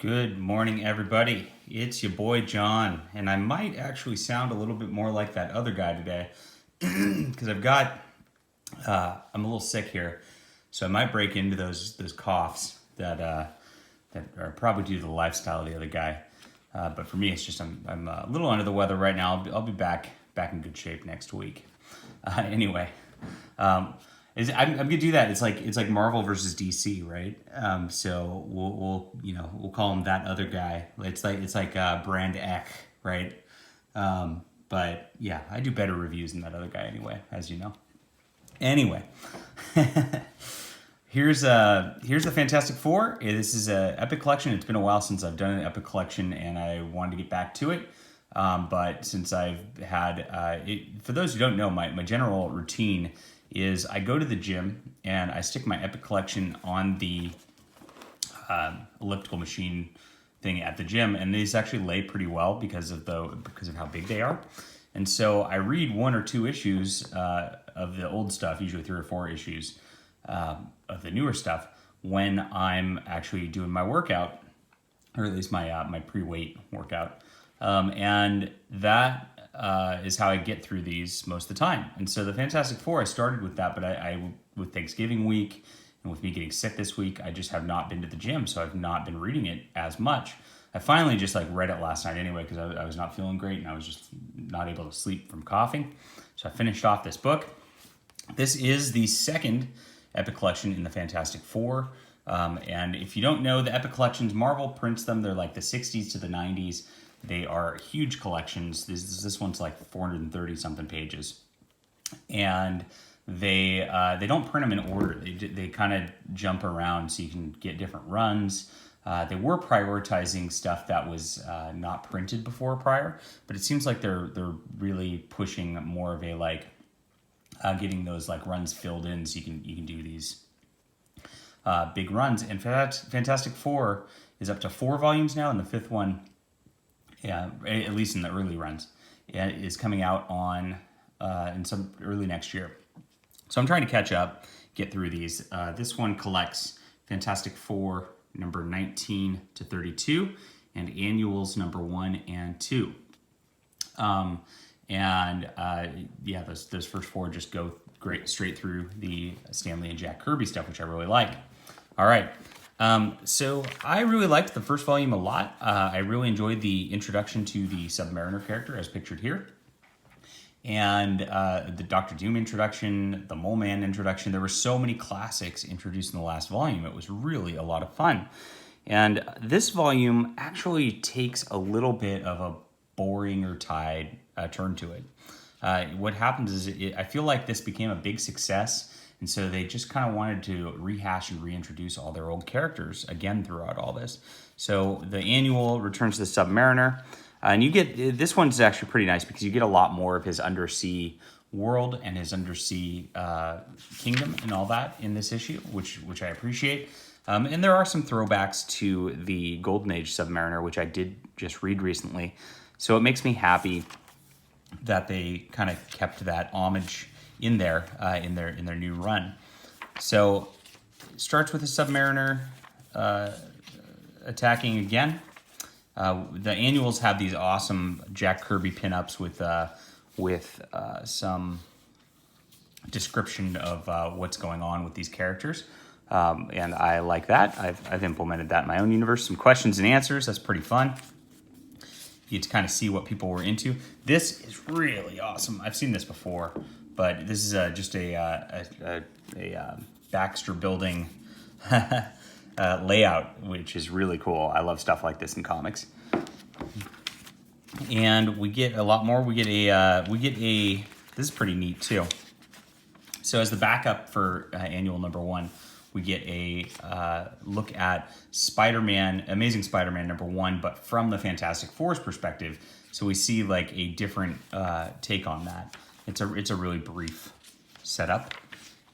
Good morning, everybody. It's your boy John, and I might actually sound a little bit more like that other guy today because I'm a little sick here, so I might break into those coughs that are probably due to the lifestyle of the other guy. But for me, it's just I'm a little under the weather right now. I'll be back in good shape next week. Anyway. I'm gonna do that. It's like Marvel versus DC, right? So we'll call him that other guy. It's like Brand Eck, right? But yeah, I do better reviews than that other guy anyway, as you know. Anyway, here's the Fantastic Four. This is a Epic Collection. It's been a while since I've done an Epic Collection, and I wanted to get back to it. But since I've had for those who don't know, my general routine is I go to the gym and I stick my Epic Collection on the elliptical machine thing at the gym, and these actually lay pretty well because of how big they are. And so I read one or two issues of the old stuff, usually 3 or 4 issues of the newer stuff, when I'm actually doing my workout, or at least my pre-weight workout, and that is how I get through these most of the time. And so the Fantastic Four, I started with that, but I with Thanksgiving week and with me getting sick this week, I just have not been to the gym, so I've not been reading it as much. I finally just read it last night anyway because I was not feeling great and I was just not able to sleep from coughing. So I finished off this book. This is the second Epic Collection in the Fantastic Four. And if you don't know, the Epic Collections, Marvel prints them. They're like the 60s to the 90s. They are huge collections. This one's like 430 something pages, and they don't print them in order. They kind of jump around so you can get different runs. They were prioritizing stuff that was not printed before prior, but it seems like they're really pushing more of a getting those runs filled in so you can do these big runs. And Fantastic Four is up to 4 volumes now, and the 5th one, yeah, at least in the early runs, is coming out on in some early next year. So I'm trying to catch up, get through these. This one collects Fantastic Four number 19 to 32 and annuals number 1 and 2. Those first 4 just go straight through the Stan Lee and Jack Kirby stuff, which I really like. All right. So I really liked the first volume a lot. I really enjoyed the introduction to the Submariner character as pictured here. And the Doctor Doom introduction, the Mole Man introduction. There were so many classics introduced in the last volume. It was really a lot of fun. And this volume actually takes a little bit of a boring or tied turn to it. What happens is I feel like this became a big success. And so they just kind of wanted to rehash and reintroduce all their old characters again throughout all this. So the annual returns to the Submariner. And you get, this one's actually pretty nice because you get a lot more of his undersea world and his undersea kingdom and all that in this issue, which I appreciate. And there are some throwbacks to the Golden Age Submariner, which I did just read recently. So it makes me happy that they kind of kept that homage in there in their new run. So it starts with the Submariner attacking again. The annuals have these awesome Jack Kirby pinups with some description of what's going on with these characters, and I like that. I've implemented that in my own universe. Some questions and answers. That's pretty fun. You get to kind of see what people were into. This is really awesome. I've seen this before, but this is just a Baxter building layout, which is really cool. I love stuff like this in comics. And we get a lot more. We get a. This is pretty neat too. So as the backup for annual number 1, we get a look at Spider-Man, Amazing Spider-Man number 1, but from the Fantastic Four's perspective. So we see a different take on that. It's a really brief setup,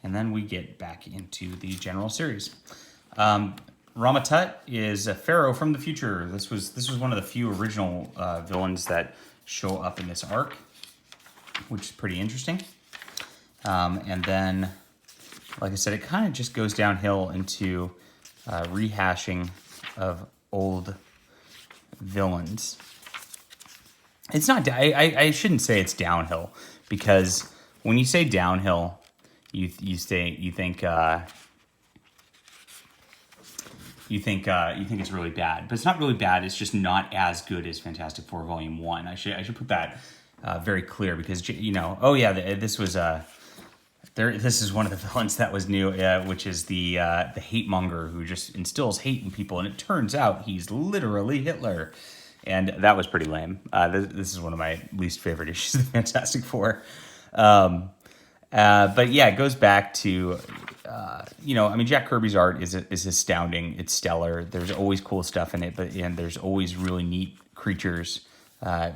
and then we get back into the general series. Ramatut is a pharaoh from the future. This was one of the few original villains that show up in this arc, which is pretty interesting. And then, like I said, it kind of just goes downhill into rehashing of old villains. It's not. I shouldn't say it's downhill, because when you say downhill, you think it's really bad, but it's not really bad. It's just not as good as Fantastic Four Volume 1. I should put that very clear, because oh yeah, this was this is one of the villains that was new, which is the hate monger who just instills hate in people, and it turns out he's literally Hitler. And that was pretty lame. This is one of my least favorite issues of Fantastic Four. But yeah, it goes back to, Jack Kirby's art is astounding. It's stellar. There's always cool stuff in it, and there's always really neat creatures,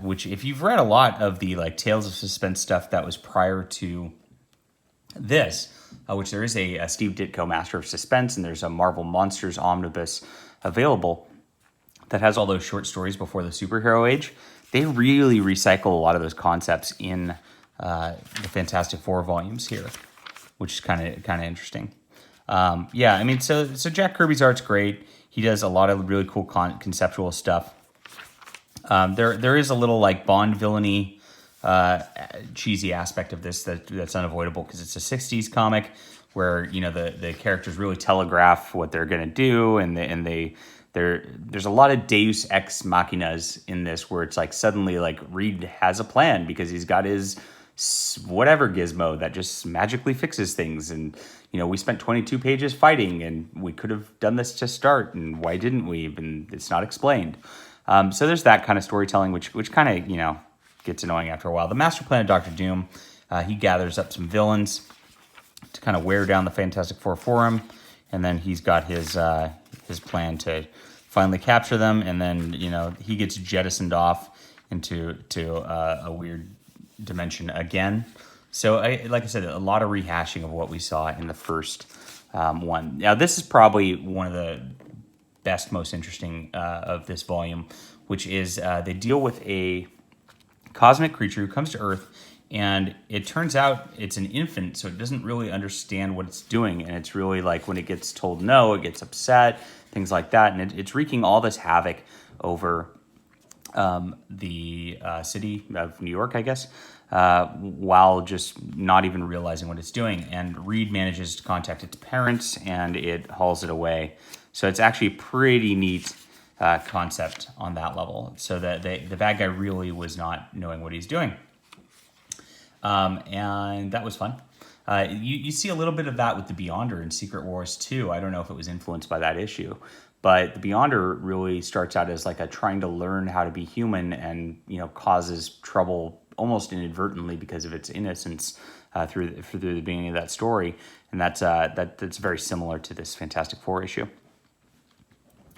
which if you've read a lot of the Tales of Suspense stuff that was prior to this, which there is a Steve Ditko Master of Suspense, and there's a Marvel Monsters omnibus available that has all those short stories before the superhero age. They really recycle a lot of those concepts in the Fantastic Four volumes here, which is kind of interesting. So Jack Kirby's art's great. He does a lot of really cool conceptual stuff. There is a little Bond villainy, cheesy aspect of this that's unavoidable, because it's a 60s comic where the characters really telegraph what they're gonna do, and there's a lot of Deus Ex Machinas in this, where it's suddenly Reed has a plan because he's got his whatever gizmo that just magically fixes things, and we spent 22 pages fighting, and we could have done this to start, and why didn't we? And it's not explained. So there's that kind of storytelling, which kind of gets annoying after a while. The Master Plan of Dr. Doom, he gathers up some villains to kind of wear down the Fantastic Four for him, and then he's got his plan to finally capture them, and then he gets jettisoned off into a weird dimension again. So like I said, a lot of rehashing of what we saw in the first one. Now this is probably one of the best, most interesting of this volume, which is they deal with a cosmic creature who comes to Earth, and it turns out it's an infant, so it doesn't really understand what it's doing, and it's really when it gets told no, it gets upset, things like that, and it's wreaking all this havoc over the city of New York, I guess, while just not even realizing what it's doing. And Reed manages to contact its parents, and it hauls it away. So it's actually a pretty neat concept on that level, so that the bad guy really was not knowing what he's doing. And that was fun. You see a little bit of that with the Beyonder in Secret Wars 2. I don't know if it was influenced by that issue, but the Beyonder really starts out as trying to learn how to be human, and causes trouble almost inadvertently because of its innocence through the beginning of that story, and that's very similar to this Fantastic Four issue.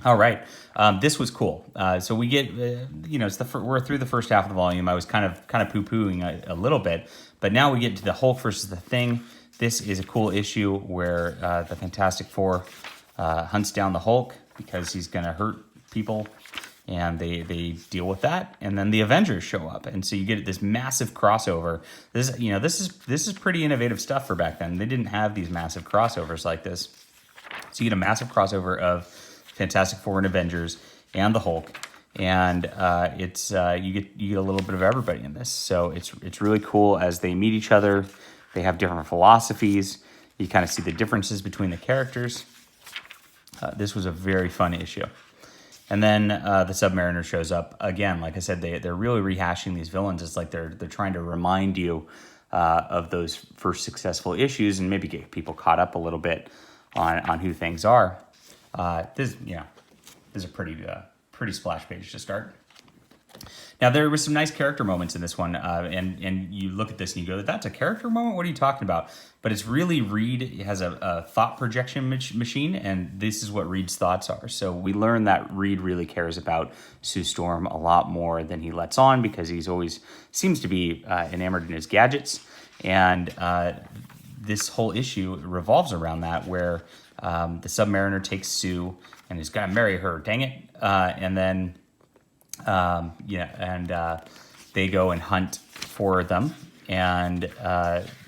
All right, this was cool. So we get, we're through the first half of the volume. I was kind of poo-pooing a little bit, but now we get to the Hulk versus the Thing. This is a cool issue where the Fantastic Four hunts down the Hulk because he's going to hurt people, and they deal with that. And then the Avengers show up, and so you get this massive crossover. This is pretty innovative stuff for back then. They didn't have these massive crossovers like this. So you get a massive crossover of Fantastic Four and Avengers and the Hulk, and you get a little bit of everybody in this. So it's really cool as they meet each other. They have different philosophies. You kind of see the differences between the characters. This was a very fun issue. And then the Submariner shows up again. Like I said, they're really rehashing these villains. It's they're trying to remind you of those first successful issues, and maybe get people caught up a little bit on who things are. This is a pretty splash page to start. Now, there was some nice character moments in this one, and you look at this and you go, that's a character moment? What are you talking about? But it's really Reed has a thought projection machine, and this is what Reed's thoughts are. So we learn that Reed really cares about Sue Storm a lot more than he lets on, because he's always seems to be enamored in his gadgets. And this whole issue revolves around that, where the Submariner takes Sue and he's got to marry her, dang it. And then they go and hunt for them, and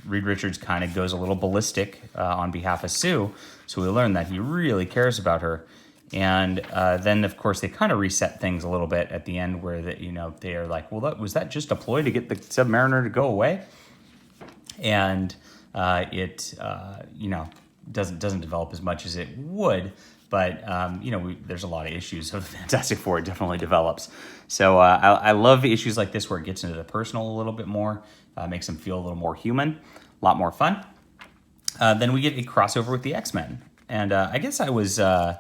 Reed Richards kind of goes a little ballistic on behalf of Sue, so we learn that he really cares about her, And then, of course, they kind of reset things a little bit at the end where, they are like, well, was that just a ploy to get the Submariner to go away? And it doesn't develop as much as it would, but there's a lot of issues, so the Fantastic Four definitely develops. So I love issues like this where it gets into the personal a little bit more, makes them feel a little more human, a lot more fun. Then we get a crossover with the X-Men, and I guess I was I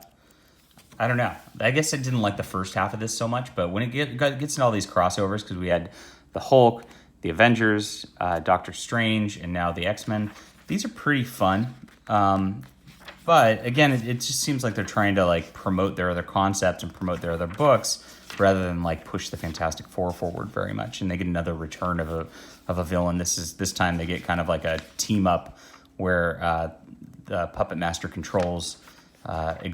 don't know. I guess I didn't like the first half of this so much, but when it gets into all these crossovers, because we had the Hulk, the Avengers, Doctor Strange, and now the X-Men, these are pretty fun. But again, it just seems like they're trying to like promote their other concepts and promote their other books rather than like push the Fantastic Four forward very much. And they get another return of a villain. This time they get kind of like a team up where the Puppet Master controls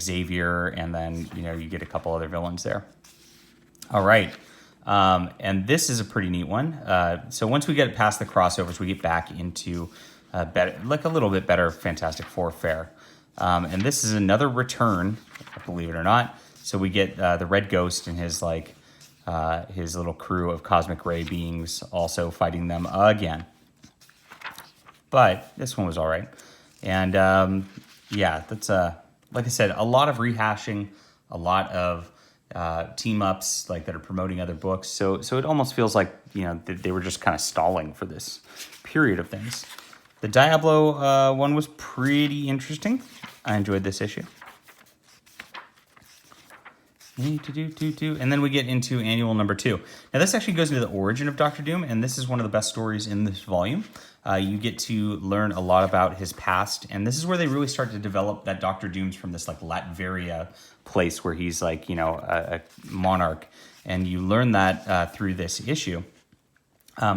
Xavier, and then you get a couple other villains there. All right. And this is a pretty neat one. So once we get past the crossovers, we get back into a little bit better Fantastic Four fare. And this is another return, believe it or not. So we get the Red Ghost and his little crew of cosmic ray beings also fighting them again. But this one was all right. And that's like I said, a lot of rehashing, a lot of team ups that are promoting other books. So it almost feels like they were just kind of stalling for this period of things. The Diablo one was pretty interesting. I enjoyed this issue. And then we get into annual number 2. Now this actually goes into the origin of Doctor Doom, and this is one of the best stories in this volume. You get to learn a lot about his past, and this is where they really start to develop that Doctor Doom's from this Latveria place where he's a monarch, and you learn that through this issue.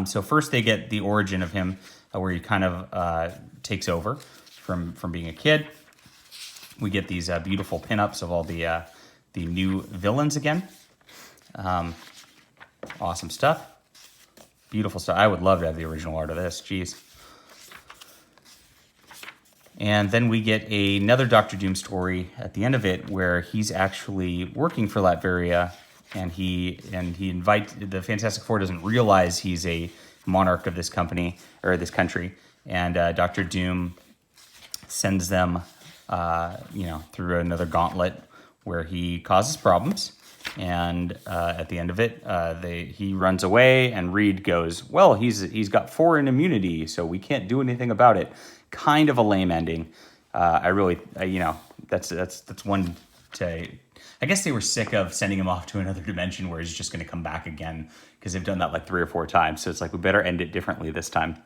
So first they get the origin of him, where he kind of takes over from being a kid. We get these beautiful pinups of all the new villains again. Awesome stuff. Beautiful stuff. I would love to have the original art of this. Jeez. And then we get another Doctor Doom story at the end of it where he's actually working for Latveria, and the Fantastic Four doesn't realize he's a monarch of this company or this country, and Doctor Doom sends them through another gauntlet where he causes problems, and at the end of it, he runs away, and Reed goes, well, he's got foreign immunity, so we can't do anything about it. Kind of a lame ending. That's one to. I guess they were sick of sending him off to another dimension where he's just going to come back again, because they've done that 3 or 4 times. So it's we better end it differently this time.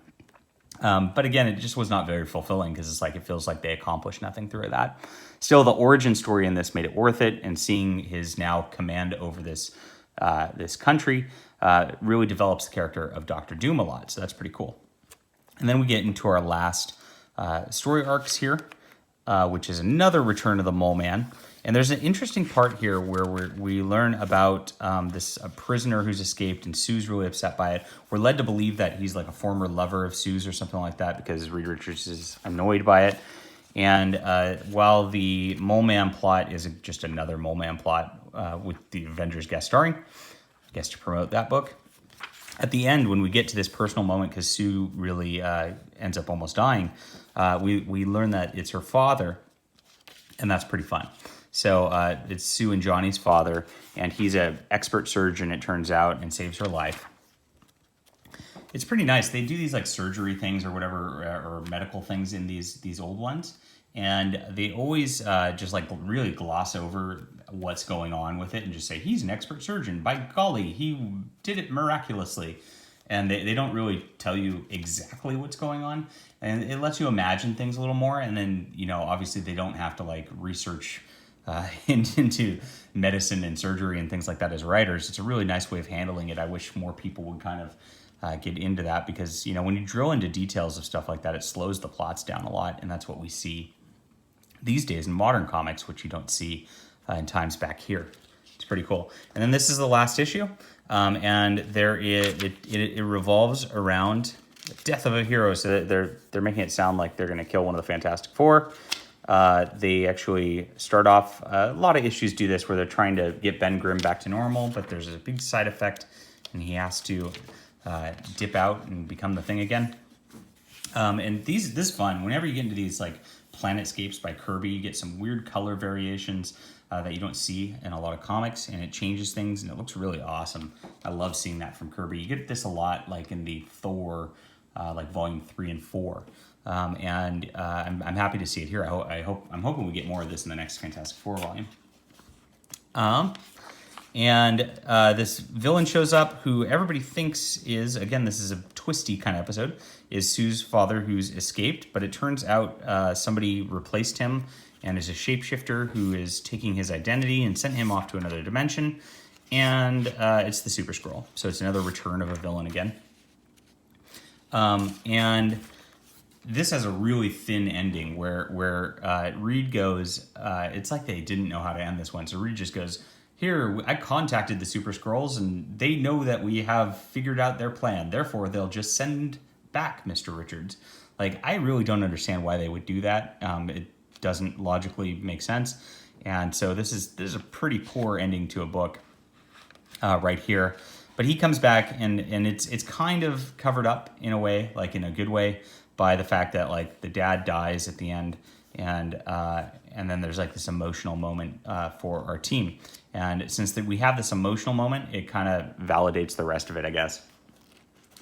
But again, it just was not very fulfilling, because it feels like they accomplished nothing through that. Still, the origin story in this made it worth it, and seeing his now command over this country really develops the character of Doctor Doom a lot. So that's pretty cool. And then we get into our last story arcs here, which is another return of the Mole Man. And there's an interesting part here where we learn about a prisoner who's escaped, and Sue's really upset by it. We're led to believe that he's a former lover of Sue's or something like that, because Reed Richards is annoyed by it. And while the Mole Man plot is just another Mole Man plot with the Avengers guest starring, I guess to promote that book, at the end, when we get to this personal moment, because Sue really ends up almost dying, we learn that it's her father, and that's pretty fun. So it's Sue and Johnny's father, and he's an expert surgeon, it turns out, and saves her life. It's pretty nice. They do these surgery things or whatever, or medical things in these old ones, and they always just really gloss over what's going on with it and just say, he's an expert surgeon. By golly, he did it miraculously. And they don't really tell you exactly what's going on. And it lets you imagine things a little more. And then, obviously they don't have to research into medicine and surgery and things like that as writers. It's a really nice way of handling it. I wish more people would kind of get into that, because, when you drill into details of stuff like that, it slows the plots down a lot. And that's what we see these days in modern comics, which you don't see in times back here. It's pretty cool. And then this is the last issue. And it revolves around the death of a hero. So they're making it sound like they're going to kill one of the Fantastic Four. They actually start off, a lot of issues do this where they're trying to get Ben Grimm back to normal, but there's a big side effect and he has to dip out and become the Thing again. And this is fun. Whenever you get into these like planetscapes by Kirby, you get some weird color variations that you don't see in a lot of comics, and it changes things and it looks really awesome. I love seeing that from Kirby. You get this a lot like in the Thor, like volume 3 and 4. I'm happy to see it here. I'm hoping we get more of this in the next Fantastic Four volume. This villain shows up who everybody thinks is, again, this is a twisty kind of episode, is Sue's father who's escaped, but it turns out somebody replaced him and is a shapeshifter who is taking his identity and sent him off to another dimension. And it's the Super Skrull. So it's another return of a villain again. And this has a really thin ending where Reed goes, it's like they didn't know how to end this one. So Reed just goes, here, I contacted the Super Skrulls and they know that we have figured out their plan. Therefore, they'll just send back Mr. Richards. Like, I really don't understand why they would do that. It doesn't logically make sense. And so this is a pretty poor ending to a book right here. But he comes back and it's kind of covered up in a way, like in a good way, by the fact that like the dad dies at the end, and then there's like this emotional moment for our team. And since we have this emotional moment, it kind of validates the rest of it, I guess.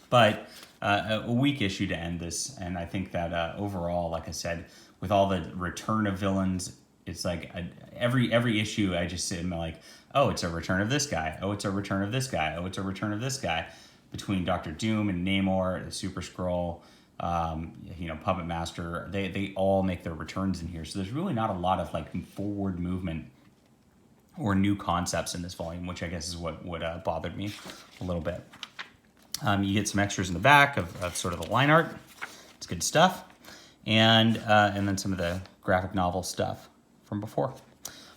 But a weak issue to end this, and I think that overall, like I said, with all the return of villains, it's like every issue I just sit and like, oh, it's a return of this guy. Oh, it's a return of this guy. Oh, it's a return of this guy. Between Doctor Doom and Namor, the Super Skrull, Puppet Master, they all make their returns in here. So there's really not a lot of like forward movement or new concepts in this volume, which I guess is what bothered me a little bit. You get some extras in the back of sort of the line art. It's good stuff. And then some of the graphic novel stuff from before.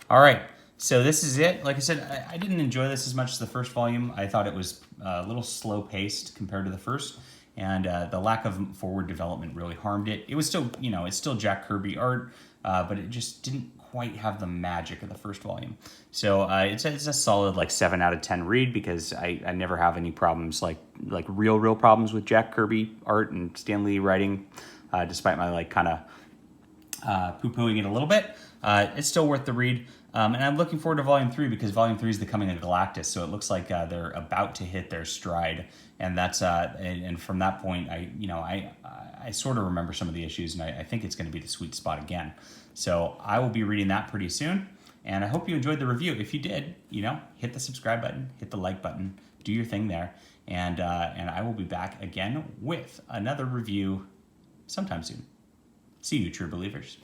All right, so this is it. Like I said, I didn't enjoy this as much as the first volume. I thought it was a little slow-paced compared to the first, and the lack of forward development really harmed it. It was still, it's still Jack Kirby art, but it just didn't quite have the magic of the first volume. So it's a solid like 7 out of 10 read, because I never have any problems, like real problems with Jack Kirby art and Stan Lee writing, despite my like kind of poo-pooing it a little bit. It's still worth the read. And I'm looking forward to Volume 3, because Volume 3 is the coming of Galactus, so it looks like they're about to hit their stride. And that's and from that point, I sort of remember some of the issues, and I think it's going to be the sweet spot again. So I will be reading that pretty soon, and I hope you enjoyed the review. If you did, hit the subscribe button, hit the like button, do your thing there, and I will be back again with another review sometime soon. See you, true believers.